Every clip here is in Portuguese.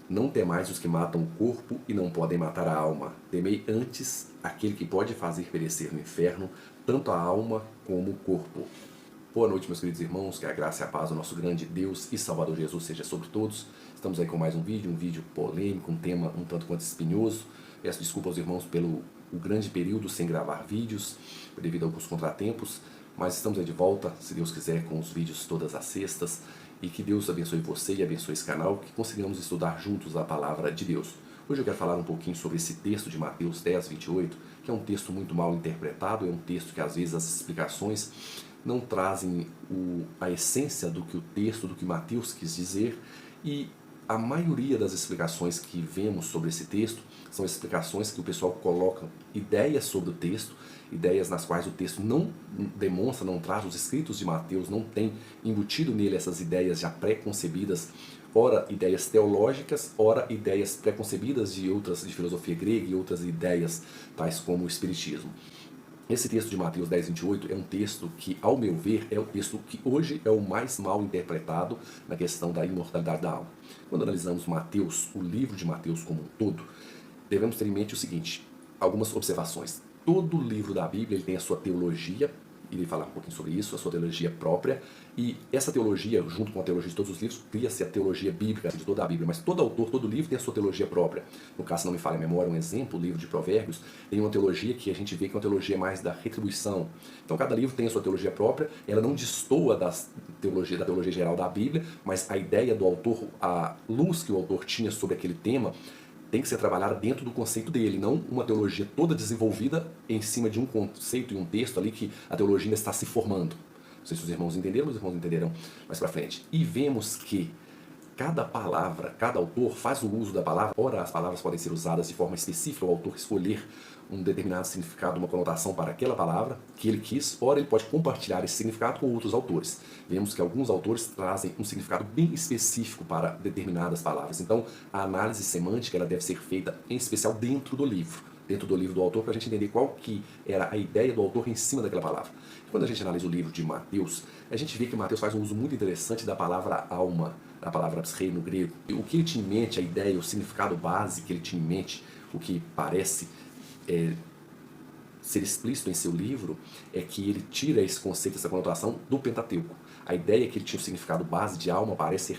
Não temais os que matam o corpo e não podem matar a alma. Temei antes aquele que pode fazer perecer no inferno tanto a alma como o corpo. Boa noite, meus queridos irmãos, que a graça e a paz do nosso grande Deus e Salvador Jesus seja sobre todos. Estamos aí com mais um vídeo polêmico, um tema um tanto quanto espinhoso. Peço desculpa aos irmãos pelo grande período sem gravar vídeos, devido a alguns contratempos, mas estamos aí de volta, se Deus quiser, com os vídeos todas as sextas, e que Deus abençoe você e abençoe esse canal, que consigamos estudar juntos a palavra de Deus. Hoje eu quero falar um pouquinho sobre esse texto de Mateus 10, 28, que é um texto muito mal interpretado, é um texto que às vezes as explicações não trazem a essência do que o texto, do que Mateus quis dizer, e a maioria das explicações que vemos sobre esse texto são explicações que o pessoal coloca ideias sobre o texto, ideias nas quais o texto não demonstra, não traz, os escritos de Mateus não tem embutido nele essas ideias já pré-concebidas, ora ideias teológicas, ora ideias pré-concebidas de filosofia grega e outras ideias tais como o espiritismo. Esse texto de Mateus 10, 28 é um texto que, ao meu ver, é o texto que hoje é o mais mal interpretado na questão da imortalidade da alma. Quando analisamos Mateus, o livro de Mateus como um todo, devemos ter em mente o seguinte, algumas observações. Todo livro da Bíblia ele tem a sua teologia, irei falar um pouquinho sobre isso, a sua teologia própria, e essa teologia, junto com a teologia de todos os livros, cria-se a teologia bíblica de toda a Bíblia, mas todo autor, todo livro tem a sua teologia própria. No caso, se não me falha a memória, um exemplo, o livro de Provérbios, tem uma teologia que a gente vê que é uma teologia mais da retribuição. Então cada livro tem a sua teologia própria, ela não destoa da teologia geral da Bíblia, mas a ideia do autor, a luz que o autor tinha sobre aquele tema, tem que ser trabalhada dentro do conceito dele, não uma teologia toda desenvolvida em cima de um conceito e um texto ali que a teologia ainda está se formando. Não sei se os irmãos entenderam, os irmãos entenderão mais pra frente. E vemos que cada palavra, cada autor faz o uso da palavra, ora as palavras podem ser usadas de forma específica, o autor escolher um determinado significado, uma conotação para aquela palavra que ele quis, ora ele pode compartilhar esse significado com outros autores. Vemos que alguns autores trazem um significado bem específico para determinadas palavras. Então, a análise semântica ela deve ser feita em especial dentro do livro do autor, para a gente entender qual que era a ideia do autor em cima daquela palavra. Quando a gente analisa o livro de Mateus, a gente vê que Mateus faz um uso muito interessante da palavra alma, da palavra psche no grego. O que ele tinha em mente, a ideia, o significado base que ele tinha em mente, o que parece ser explícito em seu livro, é que ele tira esse conceito, essa conotação do Pentateuco. A ideia é que ele tinha o significado base de alma parece ser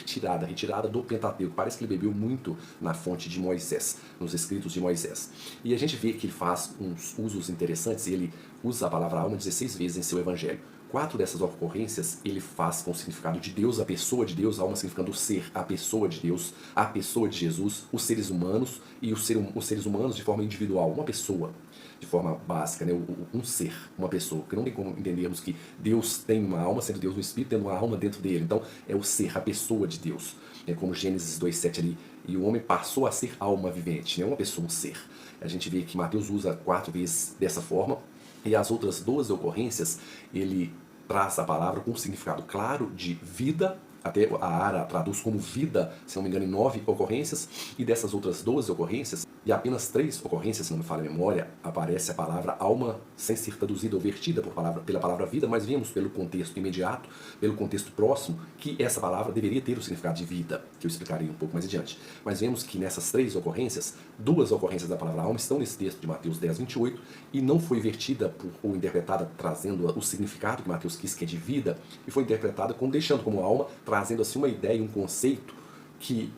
retirada do Pentateuco. Parece que ele bebeu muito na fonte de Moisés, nos escritos de Moisés. E a gente vê que ele faz uns usos interessantes, ele usa a palavra alma 16 vezes em seu evangelho. 4 dessas ocorrências ele faz com o significado de Deus, a pessoa de Deus, a alma significando o ser, a pessoa de Deus, a pessoa de Jesus, os seres humanos e os seres humanos de forma individual, uma pessoa de forma básica, né? Um ser, uma pessoa, porque não tem como entendermos que Deus tem uma alma, sendo Deus um espírito, tendo uma alma dentro dele. Então é o ser, a pessoa de Deus, é como Gênesis 2:7 ali, e o homem passou a ser alma vivente, não é uma pessoa, um ser. A gente vê que Mateus usa 4 vezes dessa forma, e as outras 12 ocorrências, ele traz a palavra com um significado claro de vida, até a Ara traduz como vida, se não me engano, em 9 ocorrências, e dessas outras 12 ocorrências, e apenas 3 ocorrências, se não me falha a memória, aparece a palavra alma sem ser traduzida ou vertida pela palavra vida, mas vemos pelo contexto imediato, pelo contexto próximo, que essa palavra deveria ter o significado de vida, que eu explicarei um pouco mais adiante. Mas vemos que nessas 3 ocorrências, 2 ocorrências da palavra alma estão nesse texto de Mateus 10, 28, e não foi vertida ou interpretada trazendo o significado que Mateus quis, que é de vida, e foi interpretada como deixando como alma, trazendo assim uma ideia, um conceito que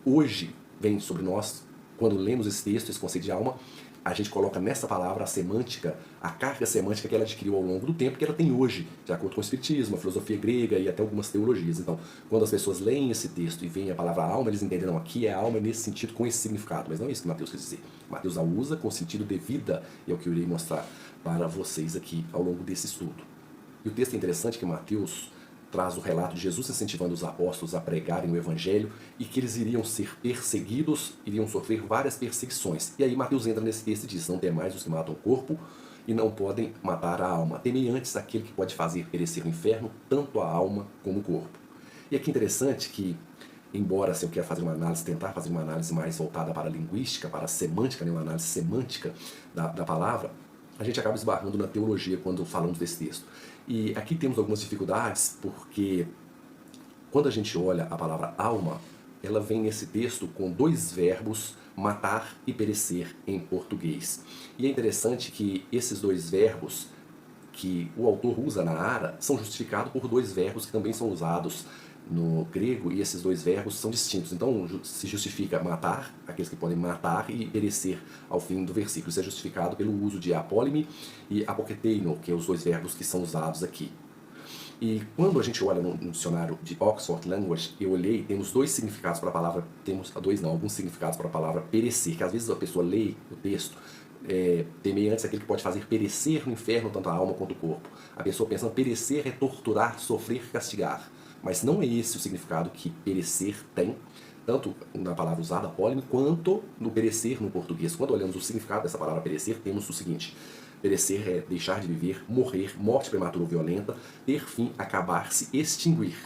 hoje vem sobre nós. Quando lemos esse texto, esse conceito de alma, a gente coloca nessa palavra a semântica, a carga semântica que ela adquiriu ao longo do tempo, que ela tem hoje, de acordo com o espiritismo, a filosofia grega e até algumas teologias. Então, quando as pessoas leem esse texto e veem a palavra alma, eles entendem, não, aqui é alma nesse sentido, com esse significado, mas não é isso que Mateus quer dizer. Mateus a usa com o sentido de vida, e é o que eu irei mostrar para vocês aqui ao longo desse estudo. E o texto é interessante que Mateus traz o relato de Jesus incentivando os apóstolos a pregarem o evangelho e que eles iriam ser perseguidos, iriam sofrer várias perseguições. E aí Mateus entra nesse texto e diz, não temais os que matam o corpo e não podem matar a alma. Temei antes aquele que pode fazer perecer no inferno tanto a alma como o corpo. E aqui é interessante que, embora se eu quero fazer uma análise, tentar fazer uma análise mais voltada para a linguística, para a semântica, né, uma análise semântica da palavra, a gente acaba esbarrando na teologia quando falamos desse texto. E aqui temos algumas dificuldades, porque quando a gente olha a palavra alma, ela vem nesse texto com dois verbos, matar e perecer, em português. E é interessante que esses dois verbos que o autor usa na Ara são justificados por dois verbos que também são usados no grego, e esses dois verbos são distintos. Então se justifica matar, aqueles que podem matar, e perecer ao fim do versículo. Isso é justificado pelo uso de apólime e apoketeino, que são os dois verbos que são usados aqui. E quando a gente olha no dicionário de Oxford Language, eu olhei, temos dois significados para a palavra, alguns significados para a palavra perecer, que às vezes a pessoa lê o texto, temer antes aquele que pode fazer perecer no inferno tanto a alma quanto o corpo. A pessoa pensando perecer é torturar, sofrer, castigar. Mas não é esse o significado que perecer tem, tanto na palavra usada, apólime, quanto no perecer no português. Quando olhamos o significado dessa palavra perecer, temos o seguinte: perecer é deixar de viver, morrer, morte prematura ou violenta, ter fim, acabar-se, extinguir.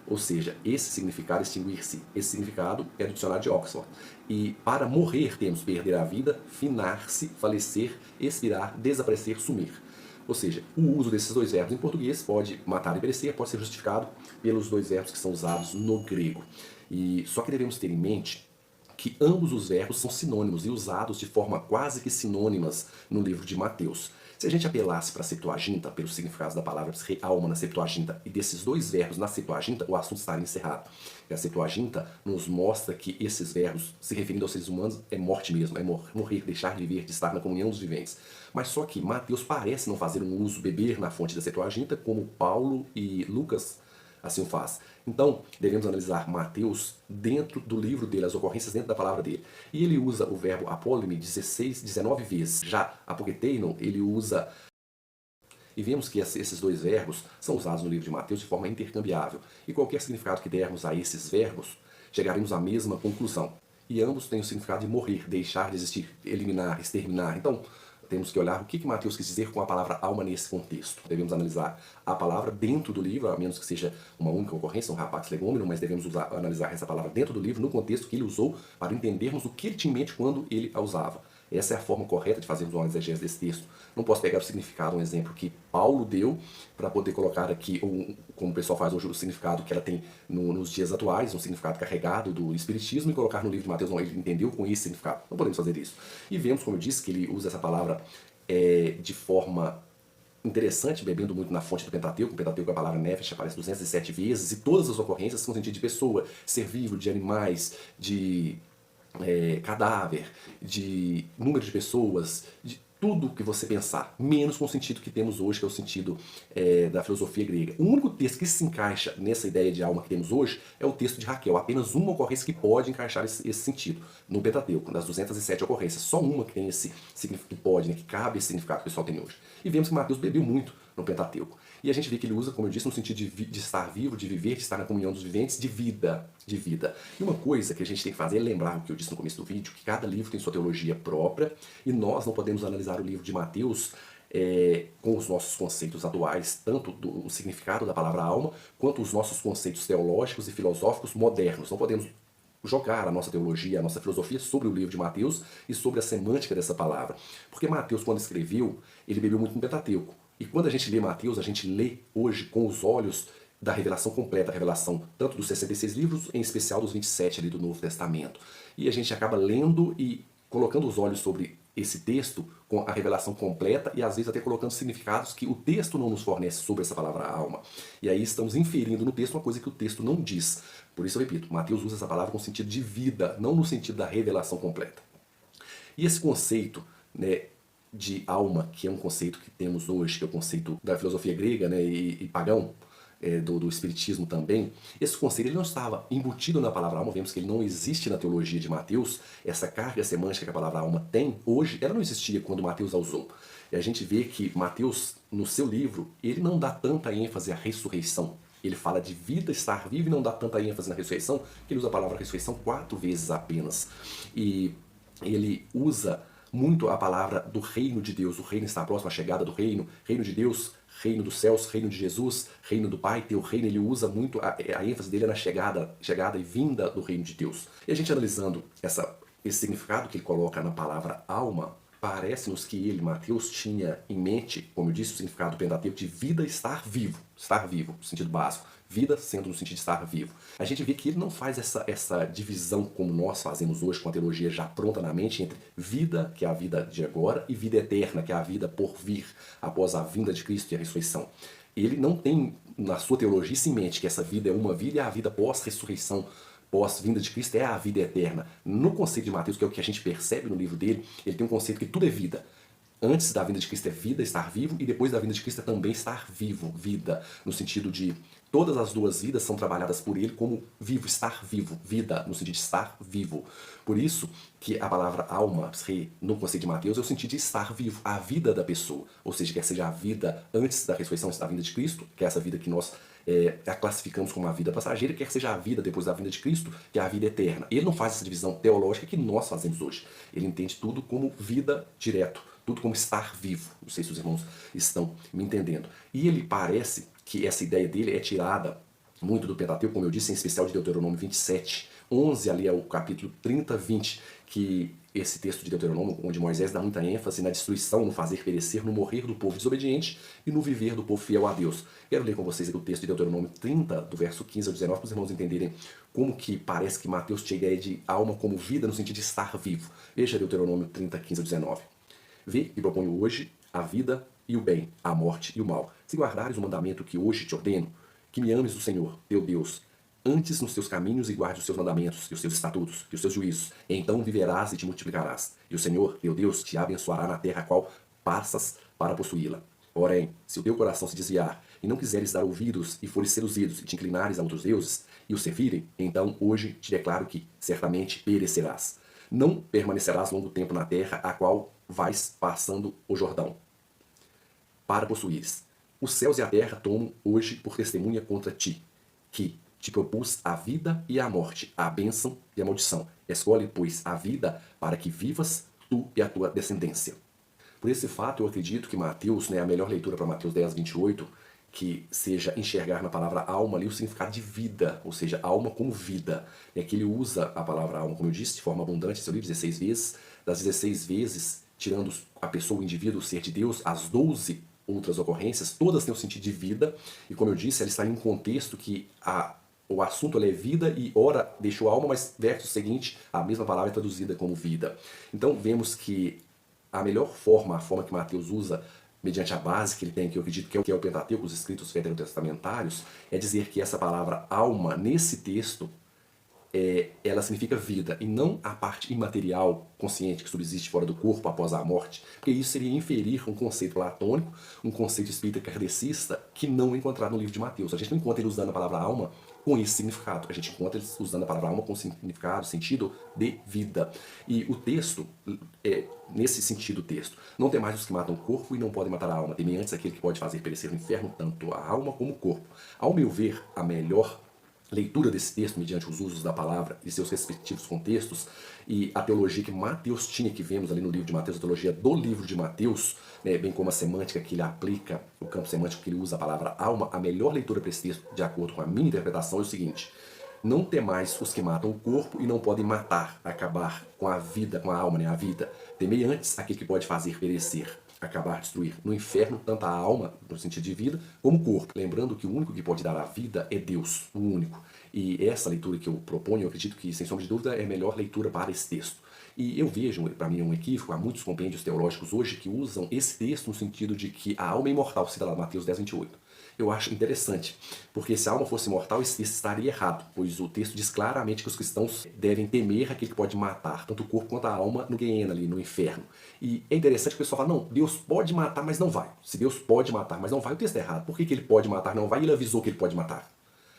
Ou seja, esse significado, extinguir-se, esse significado é do dicionário de Oxford. E para morrer temos perder a vida, finar-se, falecer, expirar, desaparecer, sumir. Ou seja, o uso desses dois verbos em português pode matar e perecer, pode ser justificado pelos dois verbos que são usados no grego. E só que devemos ter em mente que ambos os verbos são sinônimos e usados de forma quase que sinônimas no livro de Mateus. Se a gente apelasse para a Septuaginta, pelos significados da palavra alma na Septuaginta e desses dois verbos na Septuaginta, o assunto estaria encerrado. E a Septuaginta nos mostra que esses verbos, se referindo aos seres humanos, é morte mesmo, é morrer, deixar de viver, de estar na comunhão dos viventes. Mas só que Mateus parece não fazer um uso, beber na fonte da Septuaginta, como Paulo e Lucas assim o faz. Então, devemos analisar Mateus dentro do livro dele, as ocorrências dentro da palavra dele. E ele usa o verbo apólime 19 vezes. Já apoketeino, ele usa... E vemos que esses dois verbos são usados no livro de Mateus de forma intercambiável. E qualquer significado que dermos a esses verbos, chegaremos à mesma conclusão. E ambos têm o significado de morrer, deixar de existir, eliminar, exterminar. Então, temos que olhar o que Mateus quis dizer com a palavra alma nesse contexto. Devemos analisar a palavra dentro do livro, a menos que seja uma única ocorrência, um rapax legomeno, mas devemos analisar essa palavra dentro do livro, no contexto que ele usou, para entendermos o que ele tinha em mente quando ele a usava. Essa é a forma correta de fazermos uma exegese desse texto. Não posso pegar o significado, um exemplo que Paulo deu, para poder colocar aqui, ou como o pessoal faz hoje, o significado que ela tem nos dias atuais, um significado carregado do Espiritismo, e colocar no livro de Mateus. Não, ele entendeu com esse significado. Não podemos fazer isso. E vemos, como eu disse, que ele usa essa palavra de forma interessante, bebendo muito na fonte do Pentateuco. O Pentateuco, a palavra nefesh aparece 207 vezes, e todas as ocorrências são no sentido de pessoa, ser vivo, de animais, de cadáver, de número de pessoas, de tudo que você pensar, menos com o sentido que temos hoje, que é o sentido da filosofia grega. O único texto que se encaixa nessa ideia de alma que temos hoje é o texto de Raquel. Apenas uma ocorrência que pode encaixar esse sentido no Pentateuco, das 207 ocorrências. Só uma que tem esse significado, que pode, que cabe esse significado que o pessoal tem hoje. E vemos que Mateus bebeu muito no Pentateuco. E a gente vê que ele usa, como eu disse, no sentido de estar vivo, de viver, de estar na comunhão dos viventes, de vida, de vida. E uma coisa que a gente tem que fazer é lembrar o que eu disse no começo do vídeo, que cada livro tem sua teologia própria, e nós não podemos analisar o livro de Mateus com os nossos conceitos atuais, tanto do significado da palavra alma, quanto os nossos conceitos teológicos e filosóficos modernos. Não podemos jogar a nossa teologia, a nossa filosofia sobre o livro de Mateus e sobre a semântica dessa palavra. Porque Mateus, quando escreveu, ele bebeu muito no Pentateuco. E quando a gente lê Mateus, a gente lê hoje com os olhos da revelação completa, a revelação tanto dos 66 livros, em especial dos 27 ali do Novo Testamento. E a gente acaba lendo e colocando os olhos sobre esse texto com a revelação completa e às vezes até colocando significados que o texto não nos fornece sobre essa palavra alma. E aí estamos inferindo no texto uma coisa que o texto não diz. Por isso eu repito, Mateus usa essa palavra com sentido de vida, não no sentido da revelação completa. E esse conceito, né, de alma, que é um conceito que temos hoje, que é o conceito da filosofia grega, né, e pagão, do espiritismo também, esse conceito ele não estava embutido na palavra alma. Vemos que ele não existe na teologia de Mateus. Essa carga semântica que a palavra alma tem hoje, ela não existia quando Mateus a usou. E a gente vê que Mateus, no seu livro, ele não dá tanta ênfase à ressurreição. Ele fala de vida, estar vivo, e não dá tanta ênfase na ressurreição, que ele usa a palavra ressurreição 4 vezes apenas. E ele usa muito a palavra do reino de Deus. O reino está próximo à chegada do reino de Deus, reino dos céus, reino de Jesus, reino do Pai, teu reino. Ele usa muito, a ênfase dele é na chegada e vinda do reino de Deus. E a gente analisando esse significado que ele coloca na palavra alma, parece-nos que ele, Mateus, tinha em mente, como eu disse, o significado do Pentateuco de vida estar vivo, no sentido básico, vida sendo no sentido de estar vivo. A gente vê que ele não faz essa divisão como nós fazemos hoje com a teologia já pronta na mente entre vida, que é a vida de agora, e vida eterna, que é a vida por vir, após a vinda de Cristo e a ressurreição. Ele não tem na sua teologia isso em mente, que essa vida é uma vida e a vida pós-ressurreição, pós-vinda de Cristo é a vida eterna. No conceito de Mateus, que é o que a gente percebe no livro dele, ele tem um conceito que tudo é vida. Antes da vinda de Cristo é vida, estar vivo, e depois da vinda de Cristo é também estar vivo, vida, no sentido de todas as duas vidas são trabalhadas por ele como vivo, estar vivo, vida, no sentido de estar vivo. Por isso que a palavra alma, no conceito de Mateus, é o sentido de estar vivo, a vida da pessoa. Ou seja, quer seja a vida antes da ressurreição, antes da vinda de Cristo, que é essa vida que nós a classificamos como uma vida passageira, quer seja a vida depois da vinda de Cristo, que é a vida eterna. Ele não faz essa divisão teológica que nós fazemos hoje. Ele entende tudo como vida direto, tudo como estar vivo. Não sei se os irmãos estão me entendendo. E ele parece que essa ideia dele é tirada muito do Pentateuco, como eu disse, em especial de Deuteronômio 27, 11, ali é o capítulo 30, 20, que esse texto de Deuteronômio, onde Moisés dá muita ênfase na destruição, no fazer perecer, no morrer do povo desobediente e no viver do povo fiel a Deus. Quero ler com vocês aqui o texto de Deuteronômio 30, do verso 15 ao 19, para os irmãos entenderem como que parece que Mateus tinha a ideia de alma como vida, no sentido de estar vivo. Veja Deuteronômio 30, 15 ao 19. Vê e proponho hoje a vida e o bem, a morte e o mal. Se guardares o mandamento que hoje te ordeno, que me ames o Senhor, teu Deus, antes nos teus caminhos e guarde os seus mandamentos, e os seus estatutos, e os seus juízos. Então viverás e te multiplicarás. E o Senhor, teu Deus, te abençoará na terra a qual passas para possuí-la. Porém, se o teu coração se desviar, e não quiseres dar ouvidos, e fores seduzidos, e te inclinares a outros deuses, e os servirem, então hoje te declaro que certamente perecerás. Não permanecerás longo tempo na terra a qual vais passando o Jordão, para possuires. Os céus e a terra tomam hoje por testemunha contra ti, que te propus a vida e a morte, a bênção e a maldição. Escolhe, pois, a vida para que vivas tu e a tua descendência. Por esse fato, eu acredito que Mateus, a melhor leitura para Mateus 10, 28, que seja enxergar na palavra alma ali o significado de vida, ou seja, alma como vida. É que ele usa a palavra alma, como eu disse, de forma abundante, seu livro, 16 vezes. Das 16 vezes, tirando a pessoa, o indivíduo, o ser de Deus, as 12 outras ocorrências, todas têm o sentido de vida. E como eu disse, ela está em um contexto que o assunto é vida e ora deixou alma, mas verso seguinte, a mesma palavra é traduzida como vida. Então vemos que a melhor forma, a forma que Mateus usa, mediante a base que ele tem, que eu acredito que é o Pentateuco, os escritos veterotestamentários, é dizer que essa palavra alma, nesse texto, ela significa vida, e não a parte imaterial, consciente, que subsiste fora do corpo após a morte, porque isso seria inferir um conceito platônico, um conceito espírita kardecista, que não é encontrado no livro de Mateus. A gente não encontra ele usando a palavra alma com esse significado, a gente encontra ele usando a palavra alma com significado, sentido de vida. E o texto, nesse sentido o texto, não tem mais os que matam o corpo e não podem matar a alma, temem antes aquele que pode fazer perecer no inferno tanto a alma como o corpo. Ao meu ver, a melhor leitura desse texto, mediante os usos da palavra e seus respectivos contextos, e a teologia que Mateus tinha, que vemos ali no livro de Mateus, a teologia do livro de Mateus, bem como a semântica que ele aplica, o campo semântico que ele usa a palavra alma, a melhor leitura para esse texto, de acordo com a minha interpretação, é o seguinte: não temais os que matam o corpo e não podem matar, acabar com a vida, com a alma, a vida. Temei antes aquele que pode fazer perecer, acabar, destruir no inferno, tanto a alma, no sentido de vida, como o corpo. Lembrando que o único que pode dar a vida é Deus, o único. E essa leitura que eu proponho, eu acredito que, sem sombra de dúvida, é a melhor leitura para esse texto. E eu vejo, para mim, um equívoco, há muitos compêndios teológicos hoje que usam esse texto no sentido de que a alma é imortal, cita lá Mateus 10, 28. Eu acho interessante, porque se a alma fosse mortal, isso estaria errado, pois o texto diz claramente que os cristãos devem temer aquele que pode matar, tanto o corpo quanto a alma, no Guiena, ali, no inferno. E é interessante que o pessoal fala, não, Deus pode matar, mas não vai. Se Deus pode matar, mas não vai, o texto é errado. Por que ele pode matar, não vai? Ele avisou que ele pode matar.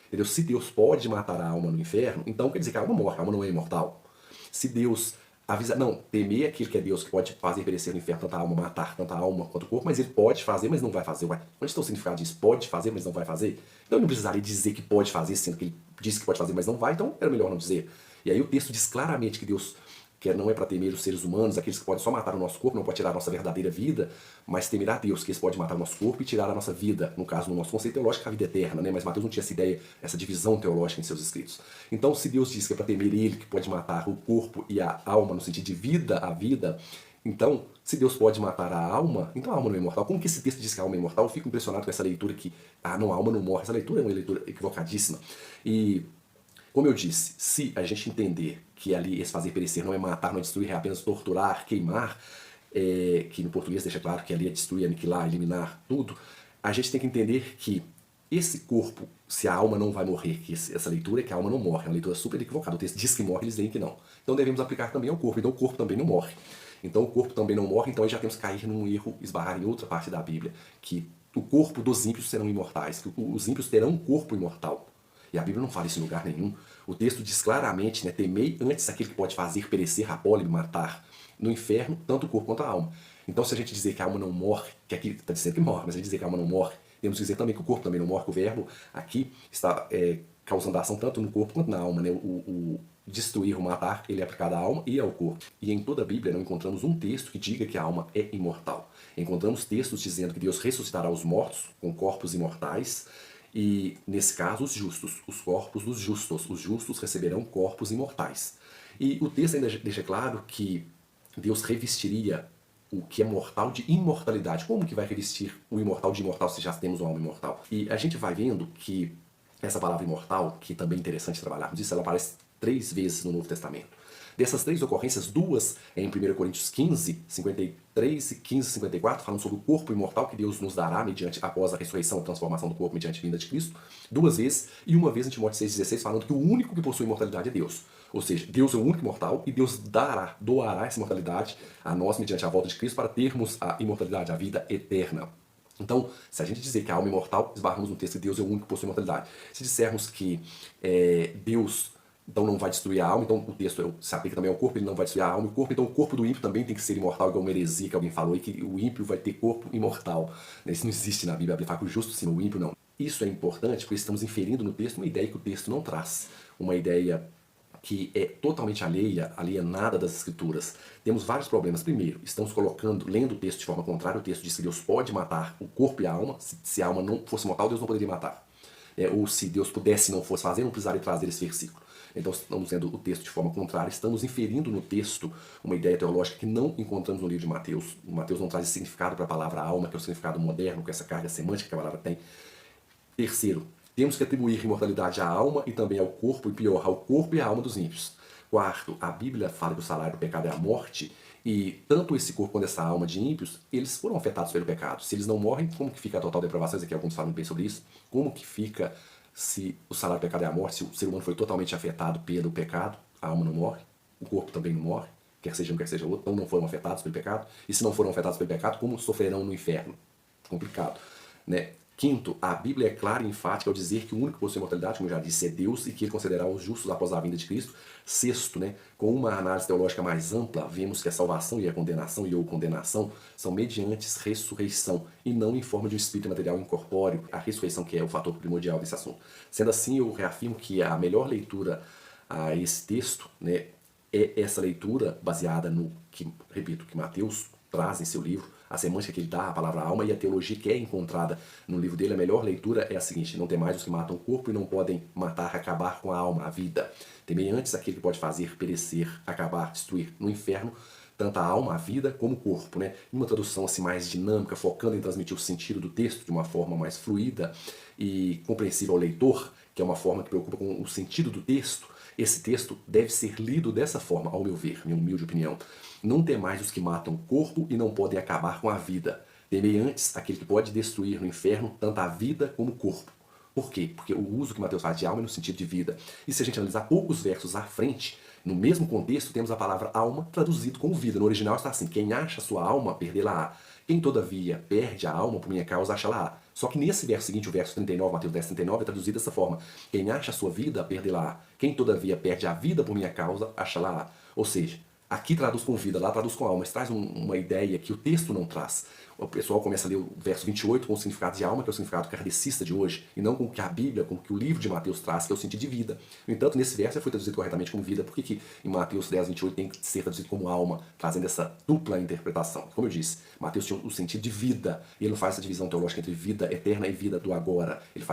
Entendeu? Se Deus pode matar a alma no inferno, então quer dizer que a alma morre, a alma não é imortal. Se Deus avisa, não, temer aquele que é Deus, que pode fazer perecer no inferno tanta alma, matar tanta alma quanto o corpo, mas ele pode fazer, mas não vai fazer. Ué, onde está o significado disso? Pode fazer, mas não vai fazer? Então ele não precisaria dizer que pode fazer, sendo que ele disse que pode fazer, mas não vai, então era melhor não dizer. E aí o texto diz claramente que Deus não é para temer os seres humanos, aqueles que podem só matar o nosso corpo, não pode tirar a nossa verdadeira vida, mas temer a Deus, que eles podem matar o nosso corpo e tirar a nossa vida, no caso, no nosso conceito teológico, a vida eterna, né? Mas Mateus não tinha essa ideia, essa divisão teológica em seus escritos. Então, se Deus diz que é para temer ele, que pode matar o corpo e a alma no sentido de vida, a vida, Então, se Deus pode matar a alma, então a alma não é imortal. Como que esse texto diz que a alma é imortal? Eu fico impressionado com essa leitura que, não, a alma não morre. Essa leitura é uma leitura equivocadíssima. E, como eu disse, se a gente entender que ali esse fazer perecer não é matar, não é destruir, é apenas torturar, queimar, que no português deixa claro que ali é destruir, aniquilar, eliminar, tudo, a gente tem que entender que esse corpo, se a alma não vai morrer, que essa leitura é que a alma não morre, é uma leitura super equivocada. O texto diz que morre, eles leem que não. Então devemos aplicar também ao corpo, então o corpo também não morre. Então o corpo também não morre, então aí já temos que cair num erro, esbarrar em outra parte da Bíblia, que o corpo dos ímpios serão imortais, que os ímpios terão um corpo imortal. E a Bíblia não fala isso em lugar nenhum. O texto diz claramente, né, temei antes aquele que pode fazer perecer, rapole, matar no inferno, tanto o corpo quanto a alma. Então se a gente dizer que a alma não morre, que aqui está dizendo que morre, mas se a gente dizer que a alma não morre, temos que dizer também que o corpo também não morre, que o verbo aqui está causando ação tanto no corpo quanto na alma. Né? O destruir, o matar, ele é aplicado à alma e ao corpo. E em toda a Bíblia não encontramos um texto que diga que a alma é imortal. Encontramos textos dizendo que Deus ressuscitará os mortos com corpos imortais e, nesse caso, os justos, os corpos dos justos. Os justos receberão corpos imortais. E o texto ainda deixa claro que Deus revestiria o que é mortal de imortalidade. Como que vai revestir o imortal de imortal se já temos uma alma imortal? E a gente vai vendo que essa palavra imortal, que também é interessante trabalharmos isso, ela aparece 3 vezes no Novo Testamento. Dessas 3 ocorrências, 2 é em 1 Coríntios 15, 53 e 15, 54, falando sobre o corpo imortal que Deus nos dará após a ressurreição, a transformação do corpo mediante a vinda de Cristo, 2 vezes, e 1 vez em Timóteo 6,16, falando que o único que possui imortalidade é Deus. Ou seja, Deus é o único imortal e Deus doará essa imortalidade a nós mediante a volta de Cristo para termos a imortalidade, a vida eterna. Então, se a gente dizer que a alma é imortal, esbarramos no texto que Deus é o único que possui imortalidade. Se dissermos que Deus então não vai destruir a alma, então o texto se aplica também ao corpo, ele não vai destruir a alma e o corpo, então o corpo do ímpio também tem que ser imortal, igual uma heresia que alguém falou aí, que o ímpio vai ter corpo imortal. Isso não existe na Bíblia, a Bíblia fala que o justo sim, o ímpio não. Isso é importante porque estamos inferindo no texto uma ideia que o texto não traz, uma ideia que é totalmente alienada das Escrituras. Temos vários problemas. Primeiro, estamos lendo o texto de forma contrária, o texto diz que Deus pode matar o corpo e a alma, se a alma não fosse mortal, Deus não poderia matar. Ou se Deus pudesse e não fosse fazer, não precisaria trazer esse versículo. Então estamos lendo o texto de forma contrária, estamos inferindo no texto uma ideia teológica que não encontramos no livro de Mateus. Mateus não traz esse significado para a palavra alma, que é o significado moderno, com essa carga semântica que a palavra tem. Terceiro, temos que atribuir imortalidade à alma e também ao corpo, e pior, ao corpo e à alma dos ímpios. Quarto, a Bíblia fala que o salário do pecado é a morte, e tanto esse corpo quanto essa alma de ímpios, eles foram afetados pelo pecado. Se eles não morrem, como que fica a total depravação? Aqui alguns falam bem sobre isso. Como que fica se o salário do pecado é a morte, se o ser humano foi totalmente afetado pelo pecado, a alma não morre, o corpo também não morre, quer seja um, quer seja outro, então não foram afetados pelo pecado. E se não foram afetados pelo pecado, como sofrerão no inferno? Complicado, né? Quinto, a Bíblia é clara e enfática ao dizer que o único que possui imortalidade, como eu já disse, é Deus e que ele concederá os justos após a vinda de Cristo. Sexto, né, com uma análise teológica mais ampla, vemos que a salvação e a condenação ou condenação são mediante ressurreição e não em forma de um espírito material incorpóreo, a ressurreição que é o fator primordial desse assunto. Sendo assim, eu reafirmo que a melhor leitura a esse texto, né, é essa leitura baseada no que, repito, que Mateus traz em seu livro, a semântica que ele dá à palavra alma e a teologia que é encontrada no livro dele. A melhor leitura é a seguinte: não tem mais os que matam o corpo e não podem matar, acabar com a alma, a vida. Temei antes aquele que pode fazer perecer, acabar, destruir no inferno, tanto a alma, a vida, como o corpo. Né? Em uma tradução assim, mais dinâmica, focando em transmitir o sentido do texto de uma forma mais fluida e compreensível ao leitor, que é uma forma que preocupa com o sentido do texto, esse texto deve ser lido dessa forma, ao meu ver, minha humilde opinião. Não temais os que matam o corpo e não podem acabar com a vida. Temei antes aquele que pode destruir no inferno tanto a vida como o corpo. Por quê? Porque o uso que Mateus faz de alma é no sentido de vida. E se a gente analisar poucos versos à frente, no mesmo contexto temos a palavra alma traduzido como vida. No original está assim: quem acha sua alma, perdê-la-á. Quem todavia perde a alma por minha causa, acha-la-á. Só que nesse verso seguinte, o verso 39, Mateus 10, 39, é traduzido dessa forma: quem acha a sua vida, perdê-la-á. Quem todavia perde a vida por minha causa, acha-la-á. Ou seja, aqui traduz com vida, lá traduz com alma, mas traz uma ideia que o texto não traz. o pessoal começa a ler o verso 28 com o significado de alma, que é o significado kardecista de hoje, e não com o que a Bíblia, com o que o livro de Mateus traz, que é o sentido de vida. No entanto, nesse verso foi traduzido corretamente como vida. Por que em Mateus 10, 28 tem que ser traduzido como alma, trazendo essa dupla interpretação? Como eu disse, Mateus tinha o sentido de vida, e ele não faz essa divisão teológica entre vida eterna e vida do agora. Ele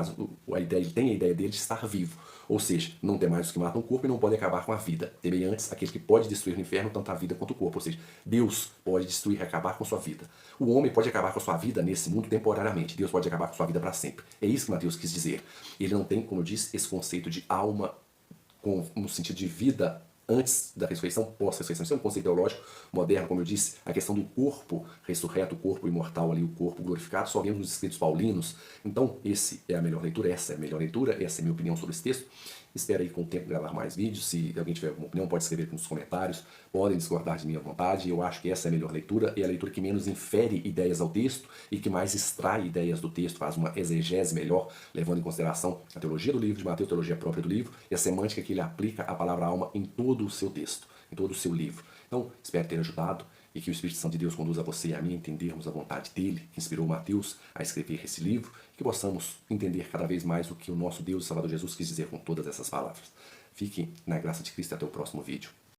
tem a ideia dele de estar vivo. Ou seja, não tem mais os que matam o corpo e não podem acabar com a vida. Temei antes aquele que pode destruir no inferno tanto a vida quanto o corpo. Ou seja, Deus pode destruir e acabar com a sua vida. O homem pode acabar com a sua vida nesse mundo temporariamente. Deus pode acabar com a sua vida para sempre. É isso que Mateus quis dizer. Ele não tem, como eu disse, esse conceito de alma no sentido de vida antes da ressurreição, pós-ressurreição. Isso é um conceito teológico moderno, como eu disse. A questão do corpo ressurreto, o corpo imortal ali, o corpo glorificado, só vemos nos escritos paulinos. Então, essa é a melhor leitura, essa é a minha opinião sobre esse texto. Espero aí com o tempo gravar mais vídeos. Se alguém tiver alguma opinião, pode escrever aqui nos comentários. Podem discordar de mim à vontade. Eu acho que essa é a melhor leitura. É a leitura que menos infere ideias ao texto e que mais extrai ideias do texto, faz uma exegese melhor, levando em consideração a teologia do livro de Mateus, a teologia própria do livro e a semântica que ele aplica à palavra alma em todo o seu texto, em todo o seu livro. Então, espero ter ajudado e que o Espírito Santo de Deus conduza você e a mim a entendermos a vontade dele, que inspirou Mateus a escrever esse livro, e que possamos entender cada vez mais o que o nosso Deus e Salvador Jesus quis dizer com todas essas palavras. Fiquem na graça de Cristo e até o próximo vídeo.